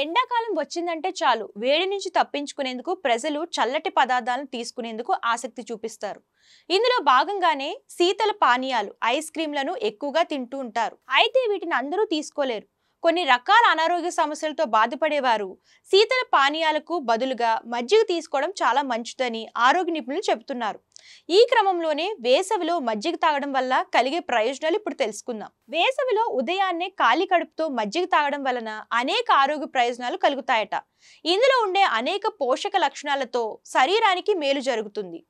ఎండాకాలం వచ్చిందంటే చాలు వేడి నుంచి తప్పించుకునేందుకు ప్రజలు చల్లటి పదార్థాలను తీసుకునేందుకు ఆసక్తి చూపిస్తారు. ఇందులో భాగంగానే శీతల పానీయాలు, ఐస్ క్రీంలను ఎక్కువగా తింటూ ఉంటారు. అయితే వీటిని అందరూ తీసుకోలేరు. కొన్ని రకాల అనారోగ్య సమస్యలతో బాధపడేవారు శీతల పానీయాలకు బదులుగా మజ్జిగ తీసుకోవడం చాలా మంచిదని ఆరోగ్య నిపుణులు చెబుతున్నారు. ఈ క్రమంలోనే వేసవిలో మజ్జిగ తాగడం వల్ల కలిగే ప్రయోజనాలు ఇప్పుడు తెలుసుకుందాం. వేసవిలో ఉదయాన్నే ఖాళీ కడుపుతో మజ్జిగ తాగడం వలన అనేక ఆరోగ్య ప్రయోజనాలు కలుగుతాయట. ఇందులో ఉండే అనేక పోషక లక్షణాలతో శరీరానికి మేలు జరుగుతుంది.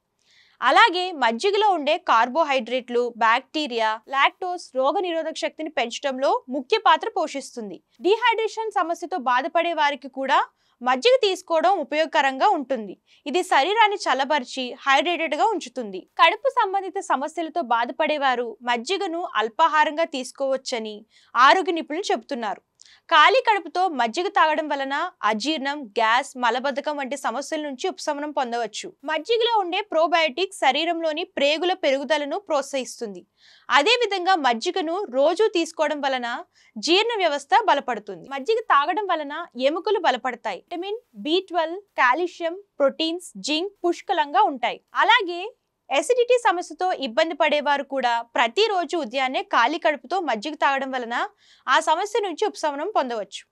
అలాగే మజ్జిగలో ఉండే కార్బోహైడ్రేట్లు, బ్యాక్టీరియా, లాక్టోస్ రోగనిరోధక శక్తిని పెంచడంలో ముఖ్య పాత్ర పోషిస్తుంది. డీహైడ్రేషన్ సమస్యతో బాధపడే వారికి కూడా మజ్జిగ తీసుకోవడం ఉపయోగకరంగా ఉంటుంది. ఇది శరీరాన్ని చల్లబరిచి హైడ్రేటెడ్ గా ఉంచుతుంది. కడుపు సంబంధిత సమస్యలతో బాధపడేవారు మజ్జిగను అల్పాహారంగా తీసుకోవచ్చని ఆరోగ్య నిపుణులు చెబుతున్నారు. ఖాళీ కడుపుతో మజ్జిగ తాగడం వలన అజీర్ణం, గ్యాస్, మలబద్ధకం వంటి సమస్యల నుంచి ఉపశమనం పొందవచ్చు. మజ్జిగలో ఉండే ప్రోబయోటిక్స్ శరీరంలోని ప్రేగుల పెరుగుదలను ప్రోత్సహిస్తుంది. అదే విధంగా మజ్జిగను రోజు తీసుకోవడం వలన జీర్ణ వ్యవస్థ బలపడుతుంది. మజ్జిగ తాగడం వలన ఎముకలు బలపడతాయి. Vitamin B12, calcium, proteins, zinc పుష్కలంగా ఉంటాయి. అలాగే ఎసిడిటీ సమస్యతో ఇబ్బంది పడేవారు కూడా ప్రతిరోజు ఉదయాన్నే ఖాళీ కడుపుతో మజ్జిగ తాగడం వలన ఆ సమస్య నుంచి ఉపశమనం పొందవచ్చు.